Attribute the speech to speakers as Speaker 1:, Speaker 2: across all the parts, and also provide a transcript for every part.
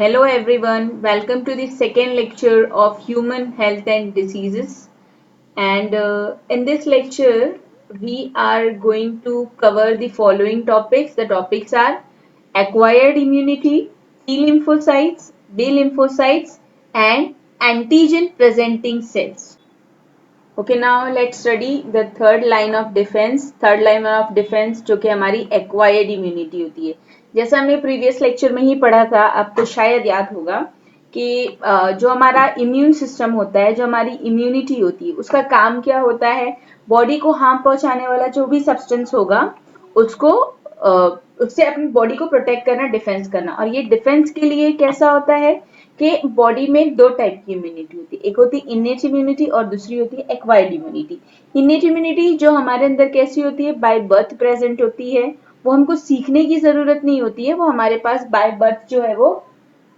Speaker 1: Hello everyone, welcome to the second lecture of Human Health and Diseases. And in this lecture, we are going to cover the following topics. The topics are acquired immunity, T lymphocytes, B lymphocytes, and antigen presenting cells. Okay, now let's study the third line of defense. Third line of defence जो कि हमारी acquired immunity होती है. जैसा हमने previous lecture में ही पढ़ा था, आपको शायद याद होगा कि जो हमारा इम्यून सिस्टम होता है, जो हमारी इम्यूनिटी होती है, उसका काम क्या होता है. बॉडी को हार्म पहुंचाने वाला जो भी सब्सटेंस होगा उसको उससे अपनी बॉडी को प्रोटेक्ट करना, डिफेंस करना. और ये डिफेंस के लिए कैसा होता है कि बॉडी में दो टाइप की इम्यूनिटी होती है. एक होती है इनेट इम्यूनिटी और दूसरी होती है एक्वायर्ड इम्यूनिटी. इनेट इम्यूनिटी जो हमारे अंदर कैसी होती है, बाय बर्थ प्रेजेंट होती है. वो हमको सीखने की जरूरत नहीं होती है, वो हमारे पास बाय बर्थ जो है वो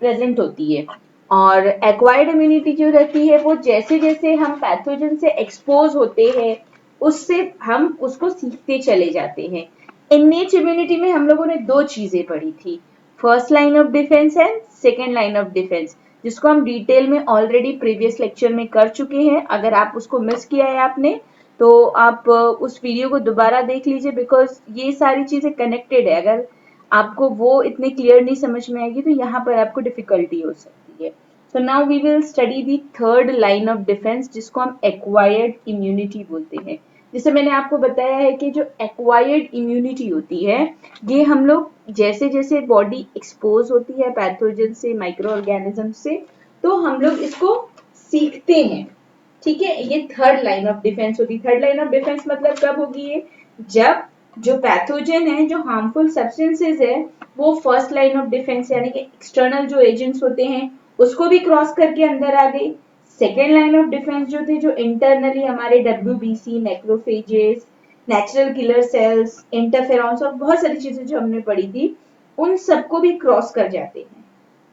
Speaker 1: प्रेजेंट होती है. और एक्वायर्ड इम्यूनिटी जो रहती है वो जैसे जैसे हम पैथोजन से एक्सपोज होते हैं उससे हम उसको सीखते चले जाते हैं. इनेट इम्यूनिटी में हम लोगों ने दो चीजें पढ़ी थी, first line of defence and second line of defence, जिसको हम डिटेल में ऑलरेडी प्रीवियस लेक्चर में कर चुके हैं. अगर आप उसको मिस किया है आपने तो आप उस वीडियो को दोबारा देख लीजिए, बिकॉज ये सारी चीजें कनेक्टेड है. अगर आपको वो इतने क्लियर नहीं समझ में आएगी तो यहाँ पर आपको डिफिकल्टी हो सकती है. So now we will study the third line of defense जिसको हम acquired immunity बोलते हैं. जैसे मैंने आपको बताया है कि जो acquired immunity होती है ये हम लोग जैसे जैसे बॉडी एक्सपोज होती है पैथोजन से, माइक्रो ऑर्गेनिज्म से, तो हम लोग इसको सीखते हैं. ठीक है, ये थर्ड लाइन ऑफ डिफेंस होती है. थर्ड लाइन ऑफ डिफेंस मतलब कब होगी ये, जब जो पैथोजन है, जो हार्मफुल सब्सटेंसेस है, वो फर्स्ट लाइन ऑफ डिफेंस यानी कि एक्सटर्नल जो एजेंट्स होते हैं उसको भी क्रॉस करके अंदर आ गई. सेकेंड लाइन ऑफ डिफेंस जो थे, जो इंटरनली हमारे WBC, macrophages, natural killer cells, interferons और बहुत सारी चीजें जो हमने पढ़ी थी, उन सबको भी क्रॉस कर जाते हैं.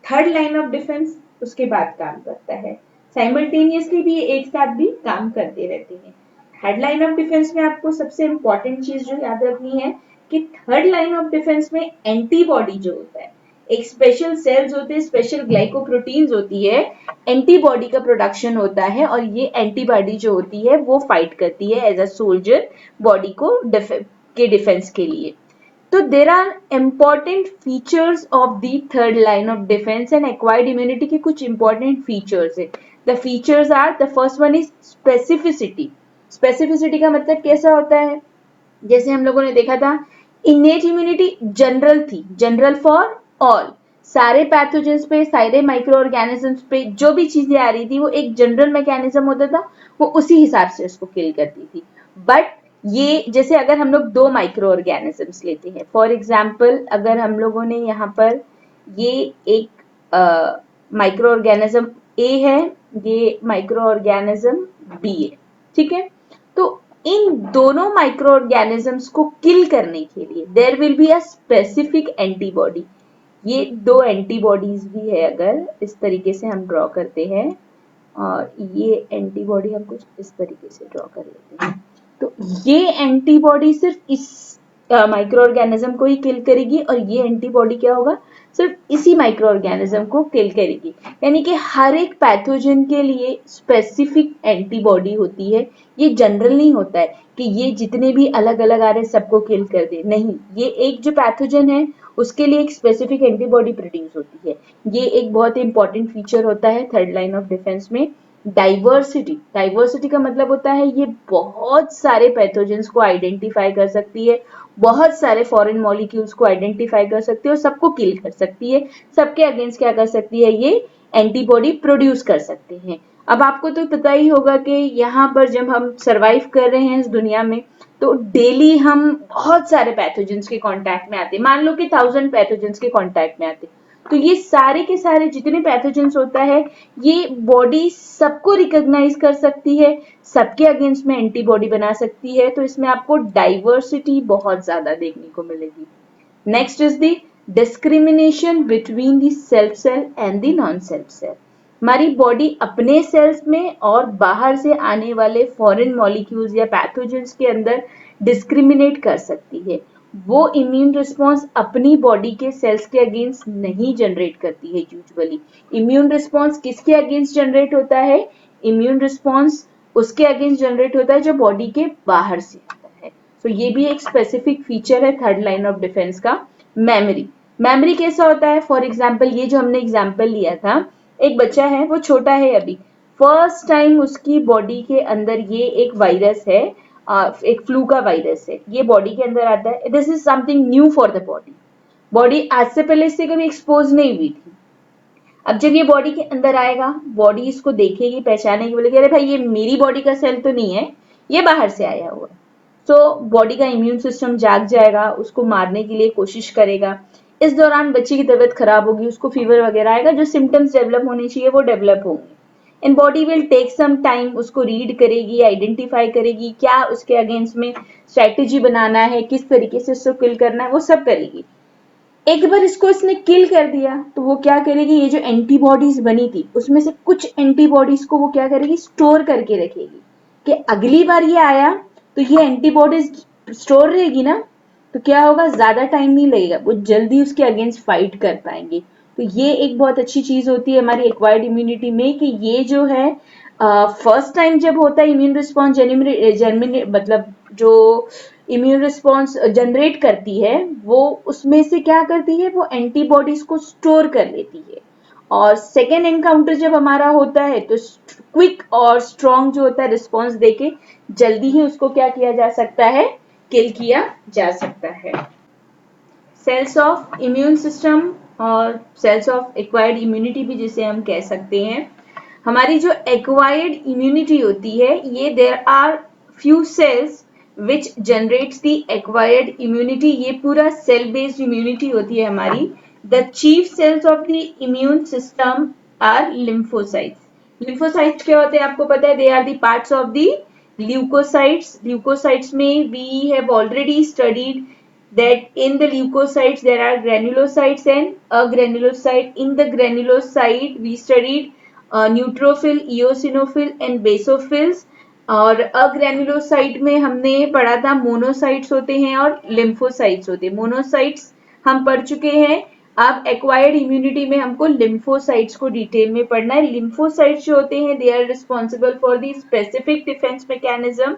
Speaker 1: थर्ड लाइन ऑफ डिफेंस उसके बाद काम करता है. साइमल्टेनियसली भी एक साथ भी काम करते रहते हैं. थर्ड लाइन ऑफ डिफेंस में आपको सबसे इंपॉर्टेंट चीज जो याद रखनी है कि थर्ड लाइन ऑफ डिफेंस में एंटीबॉडी जो होता है, एक स्पेशल सेल्स होते हैं, स्पेशल ग्लाइकोप्रोटीन्स होती है, एंटीबॉडी का प्रोडक्शन होता है. और ये एंटीबॉडी जो होती है वो फाइट करती है एज अ सोल्जर बॉडी को के डिफेंस के लिए. So there are important features of the third line of defense and acquired immunity के कुछ important features है. The features are, the first one is specificity. Specificity का मतलब कैसा होता है, जैसे हम लोगों ने देखा था innate immunity जनरल थी, जनरल फॉर ऑल, सारे पैथोजेंस पे, सारे माइक्रो ऑर्गेनिजम्स पे जो भी चीजें आ रही थी वो एक जनरल मैकेनिज्म होता था, वो उसी हिसाब से उसको किल करती थी. बट ये जैसे अगर हम लोग दो माइक्रो ऑर्गेनिजम्स लेते हैं, फॉर एग्जाम्पल अगर हम लोगों ने यहाँ पर ये एक माइक्रो ऑर्गेनिज्म ए है, ये माइक्रो ऑर्गेनिज्म बी है. ठीक है, तो इन दोनों माइक्रो ऑर्गेनिजम्स को किल करने के लिए there will be a specific antibody. ये दो एंटीबॉडीज भी है, अगर इस तरीके से हम ड्रॉ करते हैं, और ये एंटीबॉडी हम कुछ इस तरीके से ड्रॉ कर लेते हैं, तो ये एंटीबॉडी सिर्फ इस माइक्रो ऑर्गेनिज्म को ही किल करेगी, और ये एंटीबॉडी क्या होगा, सिर्फ इसी माइक्रो ऑर्गेनिज्म को किल करेगी. यानी कि हर एक पैथोजन के लिए स्पेसिफिक एंटीबॉडी होती है. ये जनरल नहीं होता है कि ये जितने भी अलग अलग आ रहे सबको किल कर दे, नहीं, ये एक जो पैथोजन है उसके लिए एक स्पेसिफिक एंटीबॉडी प्रोड्यूस होती है. ये एक बहुत इंपॉर्टेंट फीचर होता है थर्ड लाइन ऑफ डिफेंस में. डाइवर्सिटी, डाइवर्सिटी का मतलब होता है ये बहुत सारे पैथोजेंस को आइडेंटिफाई कर सकती है, बहुत सारे फॉरेन मॉलिक्यूल्स को आइडेंटिफाई कर सकती है और सबको किल कर सकती है. सबके अगेंस्ट क्या कर सकती है, ये एंटीबॉडी प्रोड्यूस कर सकते हैं. अब आपको तो पता ही होगा कि यहाँ पर जब हम सरवाइव कर रहे हैं इस दुनिया में, तो डेली हम बहुत सारे पैथोजेंस के कांटेक्ट में आते हैं. मान लो कि 1000 पैथोजेंस के कांटेक्ट में आते हैं, तो ये सारे के सारे जितने पैथोजेंस होता है ये बॉडी सबको रिकॉग्नाइज कर सकती है, सबके अगेंस्ट में एंटीबॉडी बना सकती है. तो इसमें आपको डाइवर्सिटी बहुत ज्यादा देखने को मिलेगी. Next is the discrimination between the self cell and the non self cell. हमारी बॉडी अपने सेल्स में और बाहर से आने वाले फॉरेन मॉलिक्यूल्स या पैथोजेंस के अंदर डिस्क्रिमिनेट कर सकती है. वो इम्यून रिस्पॉन्स अपनी बॉडी के सेल्स के अगेंस्ट नहीं जनरेट करती है यूजुअली। इम्यून रिस्पॉन्स किसके अगेंस्ट जनरेट होता है? इम्यून रिस्पॉन्स उसके अगेंस्ट जनरेट होता है जो बॉडी के बाहर से आता है। तो ये भी एक स्पेसिफिक फीचर है थर्ड लाइन ऑफ डिफेंस का। मेमोरी, मेमोरी कैसा होता है? फॉर एग्जाम्पल ये जो हमने एग्जाम्पल लिया था, एक बच्चा है, वो छोटा है अभी, फर्स्ट टाइम उसकी बॉडी के अंदर ये एक वायरस है, एक फ्लू का वायरस है, ये बॉडी के अंदर आता है। This is something new for the body. Body आज से पहले इससे कभी एक्सपोज नहीं हुई थी। अब जब ये बॉडी के अंदर आएगा, बॉडी इसको देखेगी, पहचानेगी, बोलेगी अरे भाई ये मेरी बॉडी का सेल तो नहीं है, ये बाहर से आया हुआ। तो बॉडी का इम्यून सिस्टम जाग जाएगा, उसको मारने के लिए कोशिश करेगा। इस दौरान बच्चे की तबीयत खराब होगी, उसको फीवर वगैरह आएगा, जो सिम्टम्स डेवलप होने चाहिए वो डेवलप होंगे। And body will take some time, उसको रीड करेगी, आइडेंटिफाई करेगी, क्या उसके अगेंस्ट में स्ट्रैटेजी बनाना है, किस तरीके से उसको किल करना है, वो सब करेगी। एक बार इसको इसने किल कर दिया तो वो क्या करेगी, ये जो एंटीबॉडीज बनी थी उसमें से कुछ एंटीबॉडीज को वो क्या करेगी, स्टोर करके रखेगी कि अगली बार ये आया तो ये एंटीबॉडीज स्टोर रहेगी ना, तो क्या होगा, ज्यादा टाइम नहीं लगेगा, वो जल्दी उसके अगेंस्ट फाइट कर पाएंगे। तो ये एक बहुत अच्छी चीज होती है हमारी एक्वायर्ड इम्यूनिटी में कि ये जो है फर्स्ट टाइम जब होता है इम्यून रिस्पॉन्स जर्मिनेट मतलब जो इम्यून रिस्पॉन्स जनरेट करती है, वो उसमें से क्या करती है, वो एंटीबॉडीज को स्टोर कर लेती है। और सेकेंड एनकाउंटर जब हमारा होता है तो क्विक और स्ट्रॉन्ग जो होता है रिस्पॉन्स देके जल्दी ही उसको क्या किया जा सकता है, किल किया जा सकता है। सेल्स ऑफ इम्यून सिस्टम और सेल्स ऑफ एक्वायर्ड इम्यूनिटी भी जिसे हम कह सकते हैं। हमारी जो एक्वायर्ड इम्यूनिटी होती है, ये there are few cells which generates the acquired immunity. ये पूरा सेल बेस्ड इम्यूनिटी होती है हमारी। The chief cells of the immune system are lymphocytes. Lymphocytes क्या होते हैं आपको पता है, they are the parts of the leucocytes. Leucocytes में we have already studied that in the leukocytes there are granulocytes and agranulocyte. In the granulocyte we studied neutrophil, eosinophil and basophils। और अग्रेनुलोसाइट में हमने पढ़ा था मोनोसाइट्स होते हैं और lymphocytes होते हैं। मोनोसाइट्स हम पढ़ चुके हैं, अब एक्वायर्ड इम्यूनिटी में हमको लिम्फोसाइट्स को डिटेल में पढ़ना है। लिम्फोसाइट्स जो होते हैं, they are responsible for the specific defence mechanism.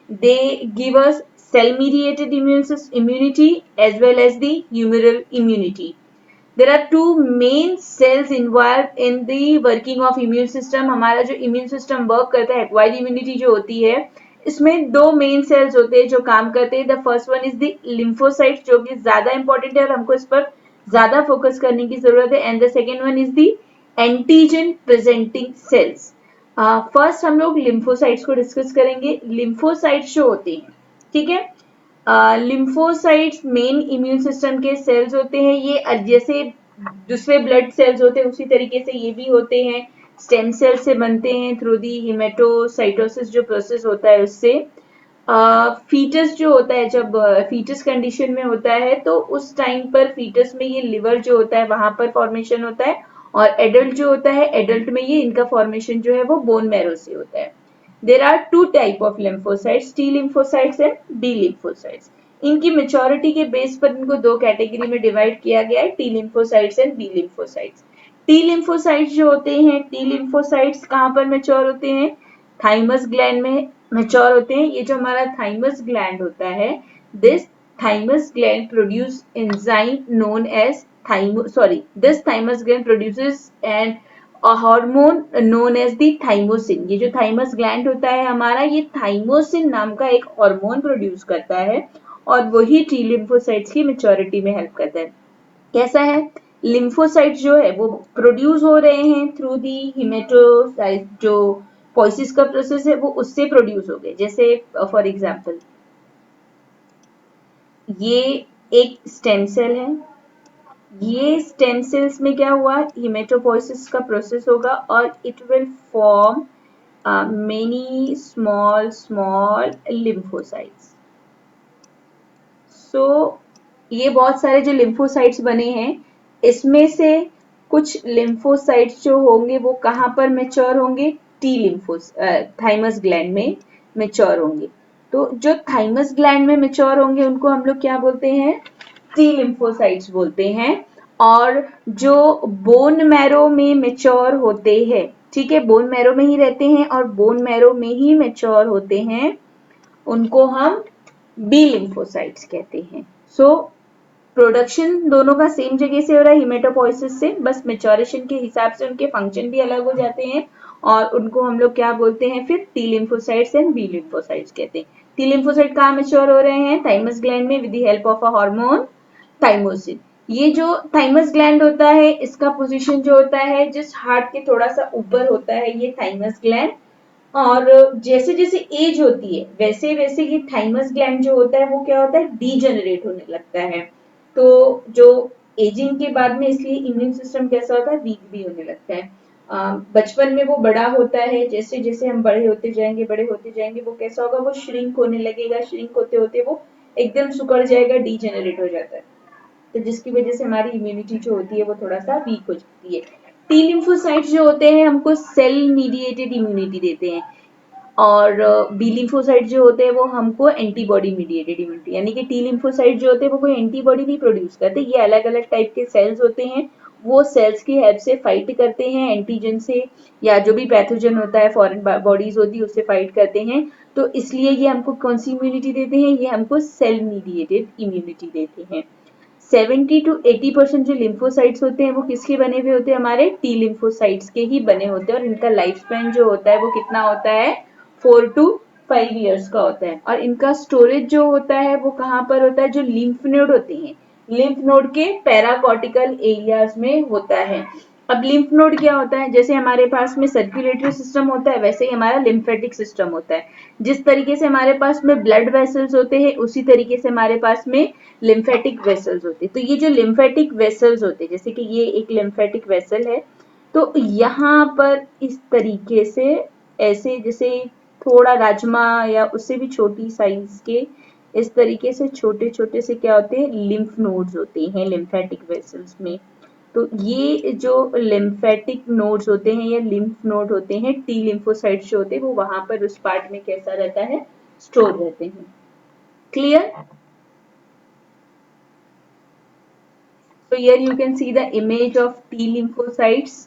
Speaker 1: they give us cell mediated immunity as well as the humoral immunity. There are two main cells involved in the working of immune system। हमारा जो immune system work करता है, acquired immunity जो होती है, इसमें दो main sales होते हैं जो काम करते हैं। The first one is the lymphocyte जो कि ज्यादा इंपॉर्टेंट है और हमको इस पर ज्यादा फोकस करने की जरूरत है। And the second one is the antigen presenting sales. First हम लोग लिम्फोसाइट्स को डिस्कस करेंगे। लिम्फोसाइट्स जो होते हैं, ठीक है, लिम्फोसाइट्स मेन इम्यून सिस्टम के सेल्स होते हैं। ये जैसे दूसरे ब्लड सेल्स होते हैं उसी तरीके से ये भी होते हैं, स्टेम सेल से बनते हैं थ्रू दी हिमेटोसाइटोसिस जो प्रोसेस होता है उससे। फीटस जो होता है, जब फीटस कंडीशन में होता है तो उस टाइम पर फीटस में ये लिवर जो होता है वहां पर फॉर्मेशन होता है, और एडल्ट जो होता है, एडल्ट में ये इनका फॉर्मेशन जो है वो बोन मैरो से होता है। There are two type of lymphocytes, T lymphocytes and B lymphocytes. इनकी मेच्योरिटी के बेस पर इनको दो कैटेगरी में डिवाइड किया गया है, T lymphocytes and B lymphocytes. T lymphocytes जो होते हैं, टी लिम्फोसाइट्स कहाँ पर मेच्योर होते हैं, थाइमस ग्लैंड में मेच्योर होते हैं। ये जो हमारा थाइमस ग्लैंड होता है, this thymus gland produce enzyme known as this thymus gland produces an a hormone known as the thymosin। ये जो thymus gland होता है हमारा, ये thymosin नाम का एक हार्मोन प्रोड्यूस करता है और वही टी लिम्फोसाइट्स की मेच्योरिटी में हेल्प करता है। कैसा है, लिम्फोसाइट जो है वो प्रोड्यूस हो रहे हैं थ्रू दी हिमेटोसाइट, जो पोइसिस का प्रोसेस है वो उससे प्रोड्यूस हो गए। जैसे फॉर एग्जांपल ये एक स्टेम सेल है, ये स्टेम सेल्स में क्या हुआ, हिमेटोपोइसिस का प्रोसेस होगा और it will form many small small lymphocytes. So ये बहुत सारे जो लिम्फोसाइट्स बने हैं, इसमें से कुछ लिम्फोसाइट्स जो होंगे वो कहाँ पर मेच्योर होंगे, टी लिम्फोस थाइमस ग्लैंड में मेच्योर होंगे। तो जो थाइमस ग्लैंड में मेच्योर होंगे उनको हम लोग क्या बोलते हैं, टी लिम्फोसाइट्स बोलते हैं। और जो बोन मैरो में मेच्योर होते हैं, ठीक है, बोन मैरो में ही रहते हैं और बोन मैरो में ही मेच्योर होते हैं, उनको हम बी लिम्फोसाइट्स कहते हैं। सो प्रोडक्शन दोनों का सेम जगह से हो रहा है हिमेटोपोइसिस से, बस मेच्योरेशन के हिसाब से उनके फंक्शन भी अलग हो जाते हैं और उनको हम लोग क्या बोलते हैं फिर, T lymphocytes and B lymphocytes कहते हैं। टी लिम्फोसाइट कहाँ मेच्योर हो रहे हैं, थाइमस ग्लैंड में, with the help of a hormone thymosin. ये जो थाइमस ग्लैंड होता है इसका पोजीशन जो होता है जिस हार्ट के थोड़ा सा ऊपर होता है ये थाइमस ग्लैंड। और जैसे जैसे एज होती है वैसे वैसे ये थाइमस ग्लैंड जो होता है वो क्या होता है, डीजेनरेट होने लगता है। तो जो एजिंग के बाद में इसलिए इम्यून सिस्टम कैसा होता है, वीक भी होने लगता है। बचपन में वो बड़ा होता है, जैसे जैसे हम बड़े होते जाएंगे वो कैसा होगा, वो श्रिंक होने लगेगा, श्रिंक होते होते वो एकदम सुकड़ जाएगा, डीजेनरेट हो जाता है। तो जिसकी वजह से हमारी इम्यूनिटी जो होती है वो थोड़ा सा वीक हो जाती है। टी लिम्फोसाइट्स जो होते हैं हमको सेल मीडिएटेड इम्यूनिटी देते हैं और बी लिम्फोसाइट जो होते हैं वो हमको एंटीबॉडी मीडिएटेड इम्यूनिटी, यानी कि टी लिम्फोसाइट जो होते हैं वो कोई एंटीबॉडी नहीं प्रोड्यूस करते, ये अलग अलग टाइप के सेल्स होते हैं, वो सेल्स की हेल्प से फाइट करते हैं एंटीजन से, या जो भी पैथोजन होता है, फॉरेन बॉडीज होती है उससे फाइट करते हैं। तो इसलिए ये हमको कौन सी इम्यूनिटी देते हैं, ये हमको सेल मीडिएटेड इम्यूनिटी देते हैं। 70 to 80% जो लिम्फोसाइट्स होते हैं वो किसके बने हुए होते हैं, हमारे टी लिम्फोसाइट्स के ही बने होते हैं। और इनका लाइफ स्पैन जो होता है वो कितना होता है, 4 to 5 ईयर्स का होता है। और इनका स्टोरेज जो होता है वो कहाँ पर होता है, जो लिम्फ नोड होते हैं, लिम्फ नोड के पैराकॉर्टिकल एरियाज में होता है। अब लिम्फ नोड क्या होता है, जैसे हमारे पास में सर्कुलेटरी सिस्टम होता है वैसे ही हमारा लिम्फेटिक सिस्टम होता है। जिस तरीके से हमारे पास में ब्लड वेसल्स होते हैं उसी तरीके से हमारे पास में लिम्फेटिक वेसल्स होते हैं। तो ये जो लिम्फेटिक वेसल्स होते हैं, जैसे कि ये एक लिम्फेटिक वेसल है, तो यहाँ पर इस तरीके से ऐसे जैसे थोड़ा राजमा या उससे भी छोटी साइज के इस तरीके से छोटे छोटे से क्या होते हैं, लिम्फ नोड्स होते हैं लिम्फेटिक वेसल्स में। तो ये जो लिम्फेटिक नोड्स होते हैं या लिम्फ नोड होते हैं, टी लिम्फोसाइट्स जो होते हैं वो वहां पर उस पार्ट में कैसा रहता है, स्टोर रहते हैं। Clear? So here you can see the image of T lymphocytes,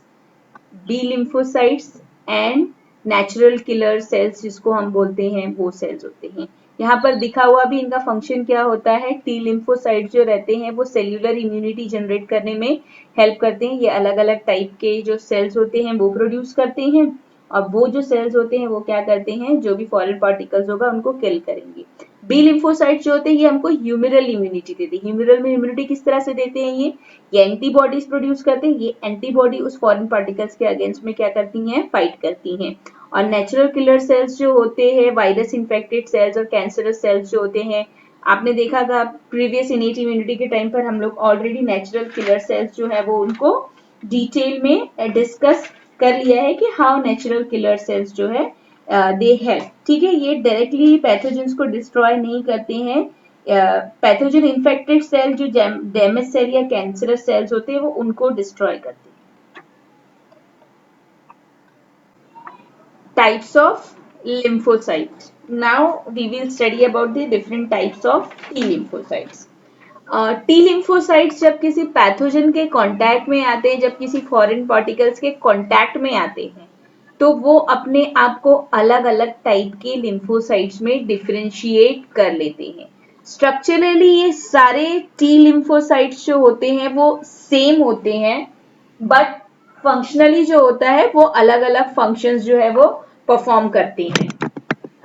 Speaker 1: B lymphocytes and natural killer cells जिसको हम बोलते हैं वो सेल्स होते हैं। यहाँ पर दिखा हुआ भी इनका फंक्शन क्या होता है, टी लिम्फोसाइट जो रहते हैं वो सेल्यूलर इम्यूनिटी जनरेट करने में हेल्प करते हैं। ये अलग अलग टाइप के जो सेल्स होते हैं वो प्रोड्यूस करते हैं और वो जो सेल्स होते हैं वो क्या करते हैं, जो भी फॉरेन पार्टिकल्स होगा उनको किल करेंगे। बी लिम्फोसाइट जो होते हैं ये हमको ह्यूमरल इम्यूनिटी देते हैं। ह्यूमरल में इम्यूनिटी किस तरह से देते हैं, ये एंटीबॉडीज प्रोड्यूस करते हैं। ये एंटीबॉडी उस फॉरेन पार्टिकल्स के अगेंस्ट में क्या करती हैं, फाइट करती हैं। और नेचुरल किलर सेल्स जो होते हैं, वायरस इन्फेक्टेड सेल्स और कैंसरस सेल्स जो होते हैं, आपने देखा था प्रीवियस इनेट इम्यूनिटी के टाइम पर हम लोग ऑलरेडी नेचुरल किलर सेल्स जो है वो उनको डिटेल में डिस्कस कर लिया है कि हाउ नेचुरल किलर सेल्स जो है दे हेल्प। ठीक है, ये डायरेक्टली पैथोजेंस को डिस्ट्रॉय नहीं करते हैं। पैथोजन इन्फेक्टेड सेल जो डैमेज सेल या कैंसरस सेल्स होते हैं वो उनको डिस्ट्रॉय करते हैं। Types of lymphocytes. Now we will study about the different types of T lymphocytes. T lymphocytes जब किसी पैथोजन के कांटेक्ट में आते हैं, जब किसी फॉरेन पार्टिकल्स के कांटेक्ट में आते हैं, तो वो अपने आप को अलग अलग टाइप के लिम्फोसाइट्स में डिफरेंशिएट कर लेते हैं। स्ट्रक्चरली ये सारे टी लिम्फोसाइट्स जो होते हैं वो सेम होते हैं, बट फंक्शनली जो होता है वो अलग अलग फंक्शंस जो है वो परफॉर्म करते हैं।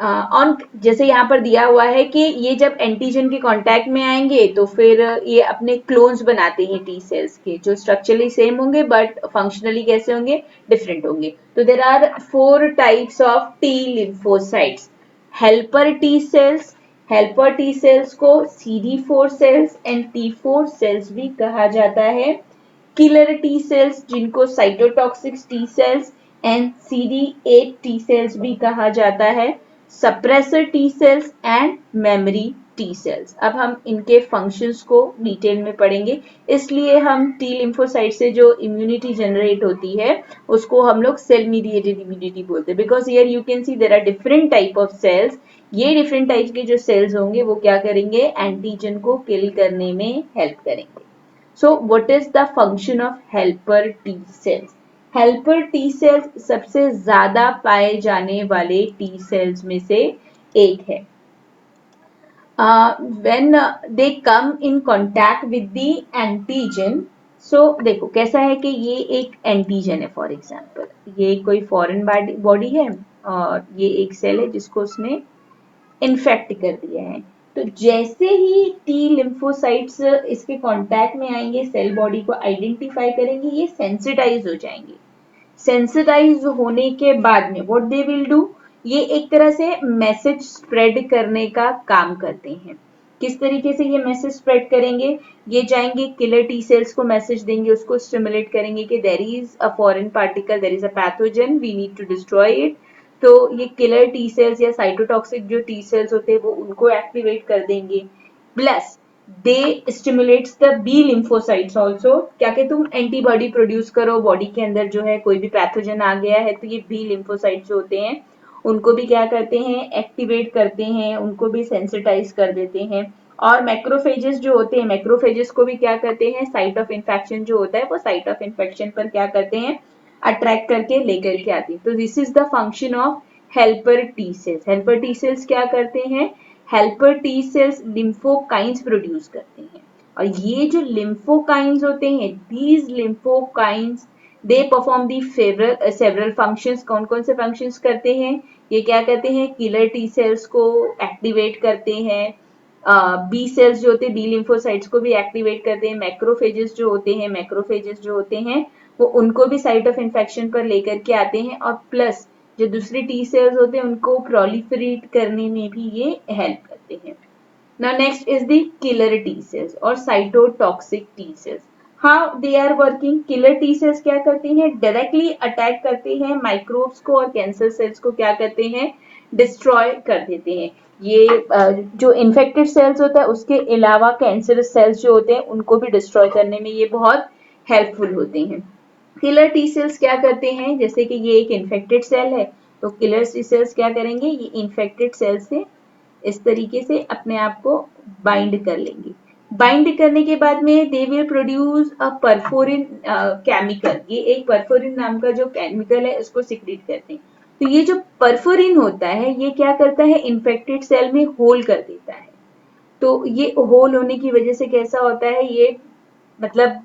Speaker 1: ऑन जैसे यहाँ पर दिया हुआ है कि ये जब एंटीजन के कांटेक्ट में आएंगे तो फिर ये अपने क्लोन्स बनाते हैं टी सेल्स के, जो स्ट्रक्चरली सेम होंगे बट फंक्शनली कैसे होंगे, डिफरेंट होंगे। तो there are 4 types of T lymphocytes. Helper T cells, helper T cells को CD4 sales and T4 sales भी कहा जाता है। किलर टी सेल्स जिनको cytotoxic T sales and CD8 T cells भी कहा जाता है। Suppressor T cells and memory T cells. अब हम इनके फंक्शंस को डिटेल में पढ़ेंगे, इसलिए हम टी लिम्फोसाइट से जो इम्यूनिटी जनरेट होती है उसको हम लोग सेल मीडिएटेड इम्यूनिटी बोलते हैं, because here you can see there are different type of cells. ये डिफरेंट टाइप्स के जो सेल्स होंगे वो क्या करेंगे, एंटीजन को किल करने में हेल्प करेंगे. So what is the function of helper T cells? Helper T sales सबसे ज्यादा पाए जाने वाले टी सेल्स में से एक है. When they come in contact with the antigen, so देखो कैसा है कि ये एक एंटीजन है. फॉर एग्जाम्पल ये कोई फॉरेन बॉडी है और ये एक सेल है जिसको उसने इन्फेक्ट कर दिया है. तो जैसे ही टी लिम्फोसाइट्स इसके कांटेक्ट में आएंगे, सेल बॉडी को आइडेंटिफाई करेंगे, ये सेंसिटाइज हो जाएंगे. सेंसिटाइज होने के बाद में व्हाट दे विल डू, ये एक तरह से मैसेज स्प्रेड करने का काम करते हैं. किस तरीके से ये मैसेज स्प्रेड करेंगे, ये जाएंगे किलर टी सेल्स को मैसेज देंगे, उसको स्टिमुलेट करेंगे कि there is a foreign particle, there is a pathogen, we need to destroy it. तो ये किलर टी सेल्स या साइटोटॉक्सिक जो टी सेल्स होते हैं वो उनको एक्टिवेट कर देंगे. Plus they stimulates the B lymphocytes also, क्या कि तुम एंटीबॉडी प्रोड्यूस करो बॉडी के अंदर, जो है कोई भी पैथोजन आ गया है तो ये बी लिम्फोसाइट्स जो होते हैं उनको भी क्या करते हैं, एक्टिवेट करते हैं, उनको भी सेंसिटाइज कर देते हैं. और मैक्रोफेजेस जो होते हैं, मैक्रोफेजेस को भी क्या करते हैं, साइट ऑफ इन्फेक्शन जो होता है वो साइट ऑफ इन्फेक्शन पर क्या करते हैं, अट्रैक्ट करके लेकर के आती है. तो this is the function of helper T cells. Helper T cells क्या करते हैं, helper T cells lymphokines produce करते हैं. और ये जो लिम्फोकाइंस होते हैं, these lymphokines they perform the several functions. कौन कौन से फंक्शंस करते हैं, ये क्या करते हैं, किलर टी सेल्स को एक्टिवेट करते हैं, बी सेल्स जो होते हैं बी लिम्फोसाइट्स को भी एक्टिवेट करते हैं, मैक्रोफेजेस जो होते हैं वो उनको भी साइट ऑफ इन्फेक्शन पर लेकर के आते हैं. और प्लस जो दूसरी टी सेल्स होते हैं उनको प्रोलिफरेट करने में भी ये हेल्प करते हैं. Now next is the killer T cells और cytotoxic T cells. How they are working, killer T cells क्या करते हैं, डायरेक्टली अटैक करते हैं माइक्रोब्स को और कैंसर सेल्स को क्या करते हैं, डिस्ट्रॉय कर देते हैं. ये जो इन्फेक्टेड सेल्स होता है उसके अलावा कैंसरस सेल्स जो होते हैं उनको भी डिस्ट्रॉय करने में ये बहुत हेल्पफुल होते हैं. किलर टी सेल्स क्या करते हैं, जैसे कि ये एक इन्फेक्टेड सेल है तो किलर टी सेल्स क्या करेंगे, ये इन्फेक्टेड सेल से इस तरीके से अपने आप को बाइंड कर लेंगे. बाइंड करने के बाद में they will produce a perforin chemical. ये एक परफोरिन नाम का जो केमिकल है उसको सिक्रीट करते हैं. तो ये जो परफोरिन होता है ये क्या करता है, इन्फेक्टेड सेल में होल कर देता है. तो ये होल होने की वजह से कैसा होता है, ये मतलब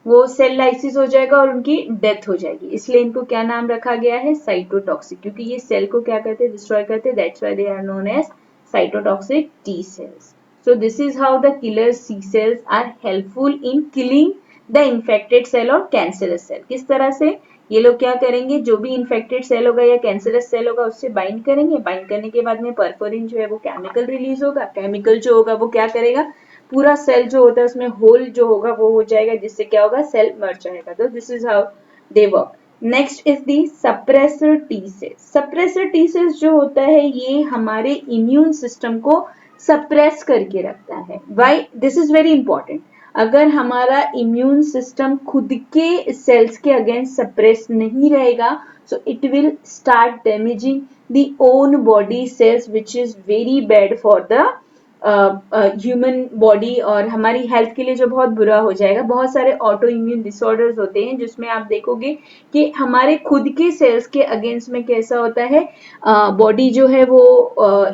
Speaker 1: वो सेल लाइसिस हो जाएगा और उनकी डेथ हो जाएगी. इसलिए इनको क्या नाम रखा गया है, साइटोटॉक्सिक, क्योंकि ये सेल को क्या करते हैं, डिस्ट्रॉय करते हैं. That's why they are known as cytotoxic T cells. So this is how the killer C cells are helpful in killing the infected cell और cancerous cell. किस तरह से ये लोग क्या करेंगे, जो भी infected cell होगा या cancerous cell होगा उससे बाइंड करेंगे. बाइंड करने के बाद में परफोरिन जो है वो केमिकल रिलीज होगा. केमिकल जो होगा वो क्या करेगा, पूरा सेल जो होता है उसमें होल जो होगा वो हो जाएगा, जिससे क्या होगा, सेल मर जाएगा. तो this is how they work. Next is the suppressor T cells. Suppressor T cells जो होता है ये हमारे इम्यून सिस्टम को सप्रेस करके रखता है. Why, this is very important. अगर हमारा इम्यून सिस्टम खुद के सेल्स के अगेंस्ट सप्रेस नहीं रहेगा, so it will start damaging the own body cells which is very bad for the human body और हमारी हेल्थ के लिए जो बहुत बुरा हो जाएगा. बहुत सारे ऑटो इम्यून डिसऑर्डर्स होते हैं जिसमें आप देखोगे कि हमारे खुद के सेल्स के अगेंस्ट में कैसा होता है, बॉडी जो है वो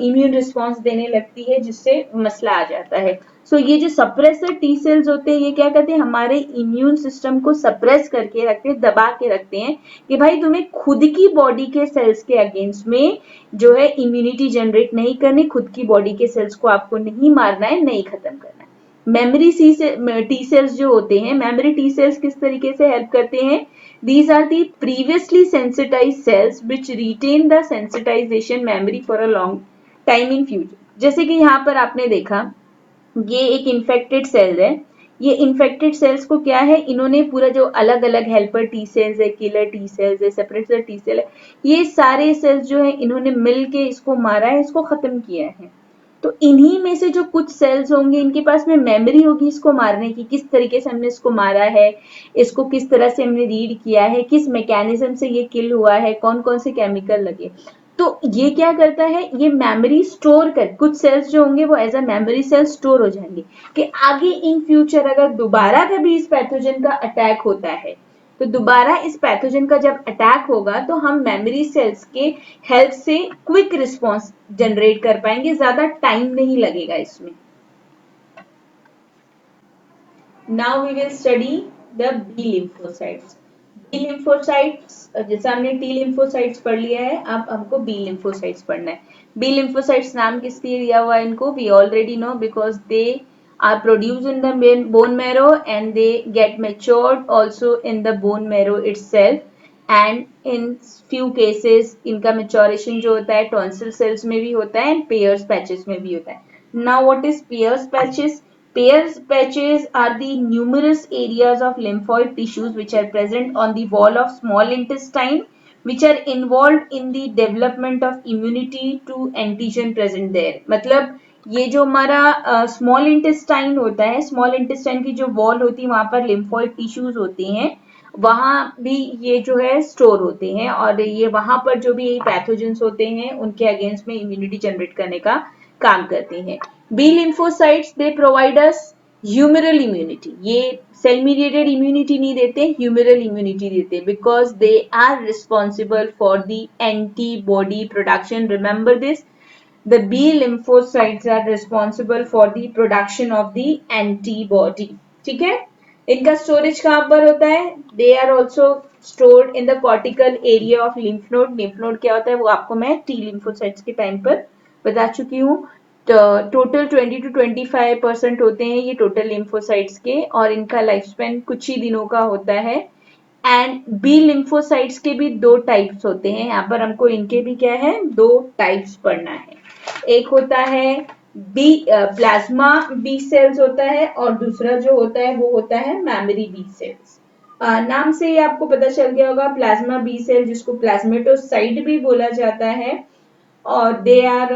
Speaker 1: इम्यून रिस्पॉन्स देने लगती है जिससे मसला आ जाता है. सो ये जो सप्रेसर टी सेल्स होते हैं ये क्या करते हैं, हमारे इम्यून सिस्टम को सप्रेस करके रखते हैं, दबा के रखते हैं कि भाई तुम्हें खुद की बॉडी के सेल्स के अगेंस्ट में जो है इम्यूनिटी जनरेट नहीं करनी, खुद की बॉडी के सेल्स को आपको नहीं मारना है, नहीं खत्म करना है. मेमोरी टी सेल्स जो होते हैं, मेमोरी टी सेल्स किस तरीके से हेल्प करते हैं, these are the previously sensitized cells which retain the sensitization memory for a long time in future. जैसे कि यहाँ पर आपने देखा ये एक इन्फेक्टेड सेल है. ये इन्फेक्टेड सेल्स को क्या है, इन्होंने पूरा जो अलग अलग हेल्पर टी सेल्स है, किलर टी सेल्स है, सेपरेटर टी सेल है, ये सारे सेल्स जो है इन्होंने मिल के इसको मारा है, इसको खत्म किया है. तो इन्हीं में से जो कुछ सेल्स होंगे इनके पास में मेमोरी होगी इसको मारने की, किस तरीके से हमने इसको मारा है, इसको किस तरह से हमने रीड किया है, किस मैकेनिज्म से ये किल हुआ है, कौन कौन से केमिकल लगे. तो ये क्या करता है, ये मेमोरी स्टोर कर, कुछ सेल्स जो होंगे वो as a memory cell store हो जाएंगे कि आगे इन फ्यूचर अगर दोबारा कभी इस पैथोजन का अटैक होता है तो दोबारा इस पैथोजन का जब अटैक होगा तो हम मेमोरी सेल्स के हेल्प से क्विक रिस्पॉन्स जनरेट कर पाएंगे, ज्यादा टाइम नहीं लगेगा इसमें। Now we will study the B lymphocytes. B lymphocytes, जैसे हमने T lymphocytes पढ़ लिया है, अब हमको B lymphocytes पढ़ना है। B lymphocytes नाम किस लिए दिया हुआ है इनको? We already know because they are produced in the bone marrow and they get matured also in the bone marrow itself. And in few cases इनका maturation जो होता है tonsil cells में भी होता है and Peyer's patches में भी होता है. Now what is Peyer's patches? Peyer's patches are the numerous areas of lymphoid tissues which are present on the wall of small intestine which are involved in the development of immunity to antigen present there. मतलब ये जो हमारा small intestine होता है, small intestine की जो wall होती है वहां पर लिम्फोइड टिश्यूज होते हैं, वहां भी ये जो है स्टोर होते हैं और ये वहां पर जो भी पैथोजेंस होते हैं उनके अगेंस्ट में इम्यूनिटी जनरेट करने का काम करते हैं। B lymphocytes they provide us humoral immunity, ये सेल मीडिएटेड इम्यूनिटी नहीं देते, ह्यूमरल इम्यूनिटी देते because they are responsible for the antibody production. Remember this, the B lymphocytes are responsible for the production of the antibody. ठीक है, इनका storage कहाँ पर होता है? They are also stored in the cortical area of lymph node. Lymph node क्या होता है वो आपको मैं टी लिम्फोसाइट्स के टाइम पर बता चुकी हूँ। टोटल 20 to 25% होते हैं ये टोटल लिम्फोसाइट्स के और इनका लाइफ स्पेन कुछ ही दिनों का होता है। एंड बी लिम्फोसाइट्स के भी दो टाइप्स होते हैं, यहाँ पर हमको इनके भी क्या है, दो टाइप्स पढ़ना है। एक होता है बी प्लाज्मा बी सेल्स होता है और दूसरा जो होता है वो होता है मेमोरी बी सेल्स। नाम से ही आपको पता चल गया होगा, प्लाज्मा बी सेल जिसको प्लाज्मेटोसाइट भी बोला जाता है और they are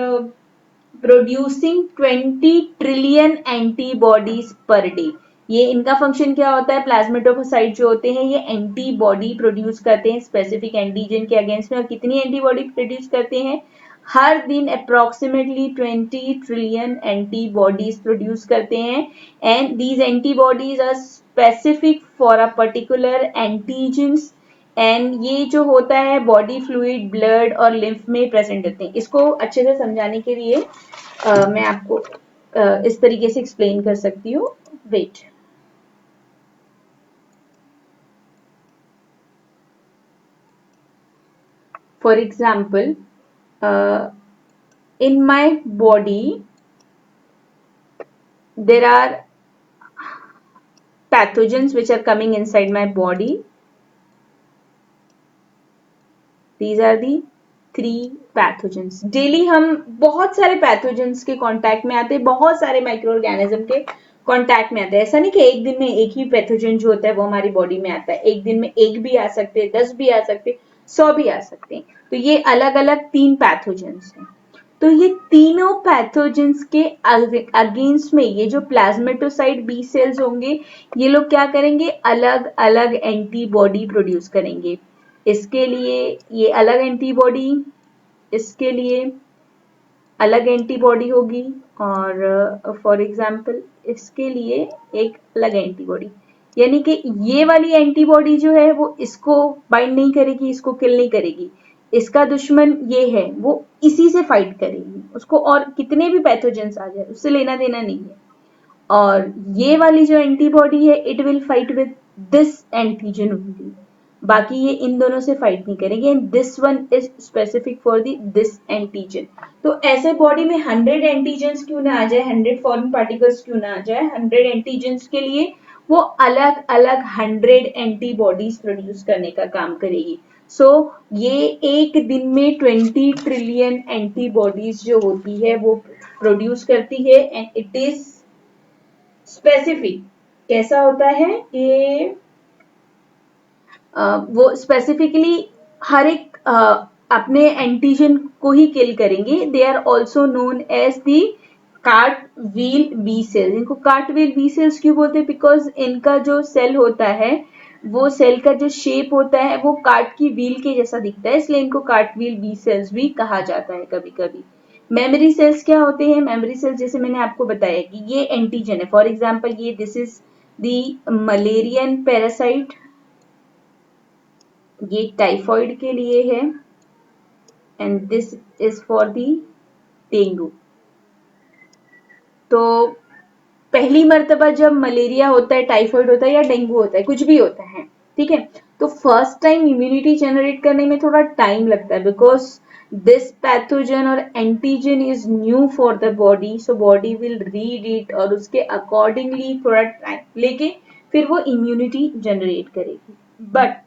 Speaker 1: producing 20 trillion antibodies per day. ये इनका फंक्शन क्या होता है? प्लाज्मेटोसाइट जो होते हैं ये एंटीबॉडी प्रोड्यूस करते हैं स्पेसिफिक एंटीजन के अगेंस्ट में। और कितनी एंटीबॉडी प्रोड्यूस करते हैं? हर दिन अप्रोक्सीमेटली 20 ट्रिलियन एंटीबॉडीज प्रोड्यूस करते हैं and these antibodies are specific for a particular antigens and ये जो होता है बॉडी फ्लूइड, ब्लड और लिम्फ में प्रेजेंट होते हैं। इसको अच्छे से समझाने के लिए मैं आपको इस तरीके से एक्सप्लेन कर सकती हूँ। Wait, for example, in my body there are pathogens which are coming inside my body. These are the 3 pathogens. Daily हम बहुत सारे पैथोजेंस के कांटेक्ट में आते हैं, बहुत सारे माइक्रो ऑर्गेनिज्म के कांटेक्ट में आते हैं। ऐसा नहीं कि एक दिन में एक ही पैथोजन जो होता है वो हमारी बॉडी में आता है, एक दिन में एक भी आ सकते हैं, 10 भी आ सकते हैं, 100 भी आ सकते हैं। तो ये अलग अलग 3 पैथोजेंस हैं। तो ये तीनों पैथोजेंस के अगेंस्ट में ये जो प्लाज्मेटोसाइट बी सेल्स होंगे ये लोग क्या करेंगे? अलग अलग एंटीबॉडी प्रोड्यूस करेंगे। इसके लिए ये अलग एंटीबॉडी, इसके लिए अलग एंटीबॉडी होगी और फॉर एग्जांपल इसके लिए एक अलग एंटीबॉडी। यानी कि ये वाली एंटीबॉडी जो है वो इसको बाइंड नहीं करेगी, इसको किल नहीं करेगी। इसका दुश्मन ये है, वो इसी से फाइट करेगी, उसको और कितने भी पैथोजेंस आ जाए उससे लेना देना नहीं है। और ये वाली जो एंटीबॉडी है it will fight with this antigen only, बाकी ये इन दोनों से फाइट नहीं करेंगे। And this one is specific for the this antigen. तो ऐसे बॉडी में 100 एंटीजन्स क्यों ना आ जाए, 100 फॉरेन पार्टिकल्स क्यों ना आ जाए, 100 एंटीजन्स के लिए वो अलग अलग 100 एंटीबॉडीज प्रोड्यूस करने का काम करेगी। सो ये एक दिन में 20 ट्रिलियन एंटीबॉडीज जो होती है वो प्रोड्यूस करती है एंड इट इज स्पेसिफिक। कैसा होता है कि वो स्पेसिफिकली हर एक अपने एंटीजन को ही किल करेंगे। They are also known as the cart wheel B cells. इनको कार्ट व्हील बी सेल्स क्यों बोलते हैं? बिकॉज इनका जो सेल होता है वो सेल का जो शेप होता है वो कार्ट की व्हील के जैसा दिखता है, इसलिए इनको कार्ट व्हील बी सेल्स भी कहा जाता है कभी कभी। मेमोरी सेल्स क्या होते हैं? मेमोरी सेल्स जैसे मैंने आपको बताया कि ये एंटीजन है। फॉर एग्जांपल ये this is the Mullerian parasite, ये टाइफॉइड के लिए है, and this is for the dengue. तो पहली मर्तबा जब मलेरिया होता है, टाइफॉइड होता है या डेंगू होता है, कुछ भी होता है, ठीक है, तो फर्स्ट टाइम इम्यूनिटी जनरेट करने में थोड़ा टाइम लगता है, बिकॉज दिस पैथोजन और antigen is new for the body, so body will read it और उसके अकॉर्डिंगली थोड़ा टाइम लेके फिर वो इम्यूनिटी जनरेट करेगी। बट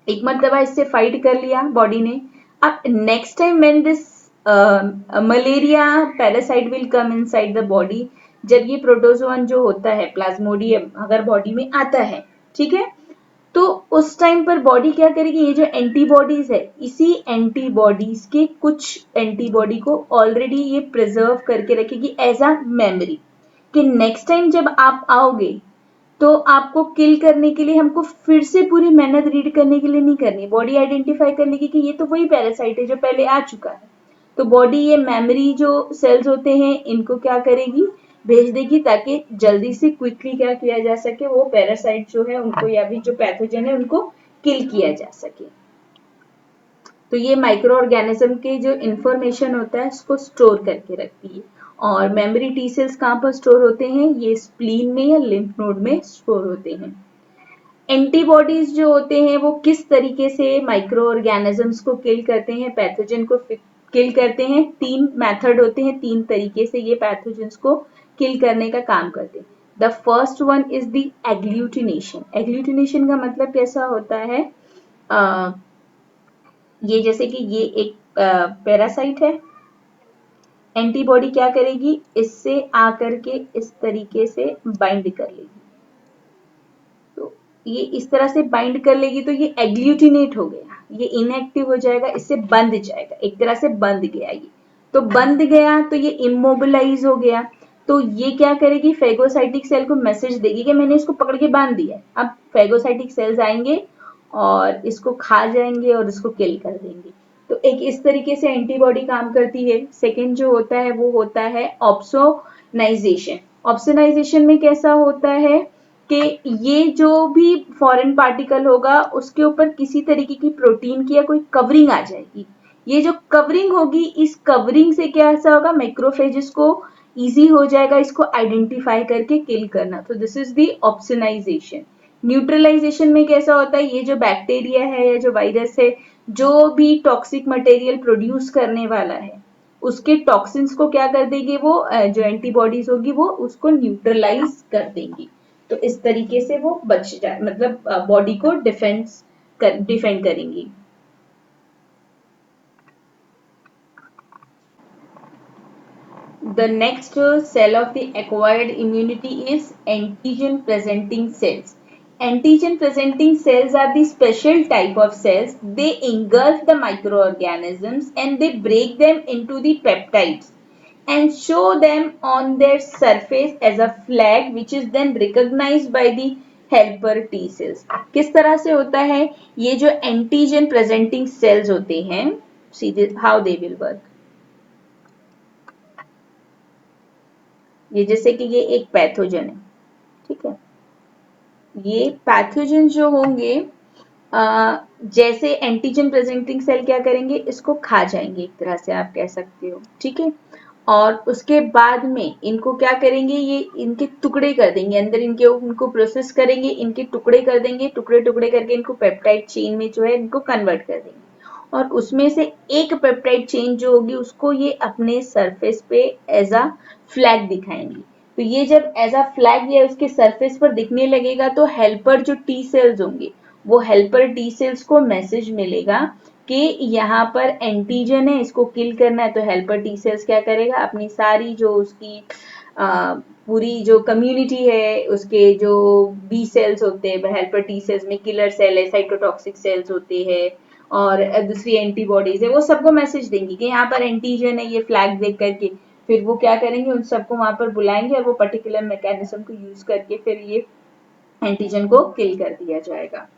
Speaker 1: एक मरतबा इससे फाइट कर लिया बॉडी ने, अब next time when this malaria parasite will come inside the body, जब ये प्रोटोजोअन जो होता है प्लाज्मोडियम अगर बॉडी में आता है, ठीक है, तो उस टाइम पर बॉडी क्या करेगी, ये जो एंटीबॉडीज है, इसी एंटीबॉडीज के कुछ एंटीबॉडी को ऑलरेडी ये प्रिजर्व करके रखेगी एज अ मेमोरी, कि नेक्स्ट टाइम जब आप आओगे तो आपको किल करने के लिए हमको फिर से पूरी मेहनत रीड करने के लिए नहीं करनी, बॉडी आइडेंटिफाई कर लेगी कि ये तो वही पैरासाइट है जो पहले आ चुका है, तो बॉडी ये मेमोरी जो सेल्स होते हैं इनको क्या करेगी, भेज देगी, ताकि जल्दी से क्विकली क्या किया जा सके, वो पैरासाइट जो है उनको या भी जो पैथोजन है उनको किल किया जा सके। तो ये माइक्रो ऑर्गेनिज्म के जो इंफॉर्मेशन होता है उसको स्टोर करके रखती है। और मेमोरी टी सेल्स कहाँ पर स्टोर होते हैं, ये स्प्लीन में या लिम्फ नोड में स्टोर होते हैं। एंटीबॉडीज जो होते हैं वो किस तरीके से माइक्रो ऑर्गेनिजम्स को किल करते हैं, पैथोजन को किल करते हैं, तीन मेथड होते हैं, तीन तरीके से ये पैथोजन्स को किल करने का काम करते हैं। The first one is the agglutination. Agglutination का मतलब कैसा होता है, ये जैसे कि ये एक पैरासाइट है, एंटीबॉडी क्या करेगी, इससे आकर के इस तरीके से बाइंड कर लेगी, तो ये इस तरह से बाइंड कर लेगी तो ये एग्लूटिनेट हो गया, ये इनएक्टिव हो जाएगा, इससे बंध जाएगा, एक तरह से बंध गया ये, तो बंध गया तो ये इमोबिलाइज हो गया, तो ये क्या करेगी, फेगोसाइटिक सेल को मैसेज देगी कि मैंने इसको पकड़ के बांध दिया है। अब फेगोसाइटिक सेल्स आएंगे और इसको खा जाएंगे और इसको किल कर देंगे। तो एक इस तरीके से एंटीबॉडी काम करती है। सेकेंड जो होता है वो होता है ऑप्सोनाइजेशन। ऑप्सोनाइजेशन में कैसा होता है कि ये जो भी फॉरेन पार्टिकल होगा उसके ऊपर किसी तरीके की प्रोटीन की या कोई कवरिंग आ जाएगी, ये जो कवरिंग होगी, इस कवरिंग से क्या ऐसा होगा, मैक्रोफेजेस को इजी हो जाएगा इसको आइडेंटिफाई करके किल करना, तो this is the opsonization. Neutralization में कैसा होता है, ये जो बैक्टीरिया है या जो वायरस है, जो भी टॉक्सिक मटेरियल प्रोड्यूस करने वाला है, उसके टॉक्सिन्स को क्या कर देंगे, वो जो एंटीबॉडीज होगी वो उसको न्यूट्रलाइज कर देंगी, तो इस तरीके से वो बच जाए, मतलब बॉडी को डिफेंड करेंगी। The next cell of the acquired immunity is antigen presenting cells. Antigen presenting cells are the special type of cells. They engulf the microorganisms and they break them into the peptides and show them on their surface as a flag which is then recognized by the helper T cells. किस तरह से होता है, ये जो antigen presenting cells होते हैं, see how they will work. ये जैसे कि ये एक पैथोजन है, ठीक है, ये पैथोजन जो होंगे जैसे एंटीजन प्रेजेंटिंग सेल क्या करेंगे, इसको खा जाएंगे, एक तरह से आप कह सकते हो, ठीक है, और उसके बाद में इनको क्या करेंगे, ये इनके टुकड़े कर देंगे, अंदर इनके उनको प्रोसेस करेंगे, इनके टुकड़े कर देंगे, टुकड़े टुकड़े करके इनको पेप्टाइड चेन में जो है इनको कन्वर्ट कर देंगे, और उसमें से एक पेप्टाइड चेन जो होगी उसको ये अपने सरफेस पे एज अ फ्लैग दिखाएंगी, तो ये जब एज अ फ्लैग या उसके सरफेस पर दिखने लगेगा तो हेल्पर जो टी सेल्स होंगे, वो हेल्पर टी सेल्स को मैसेज मिलेगा कि यहाँ पर एंटीजन है, इसको किल करना है, तो हेल्पर टी सेल्स क्या करेगा, अपनी सारी जो उसकी पूरी जो कम्युनिटी है, उसके जो बी सेल्स होते हैं हेल्पर टी सेल्स में, किलर सेल है, साइटोटॉक्सिक सेल्स होते हैं और दूसरी एंटीबॉडीज है, वो सबको मैसेज देंगी कि यहाँ पर एंटीजन है, ये फ्लैग देख करके फिर वो क्या करेंगे, उन सबको वहां पर बुलाएंगे और वो पर्टिकुलर मैकेनिज्म को यूज करके फिर ये एंटीजन को किल कर दिया जाएगा।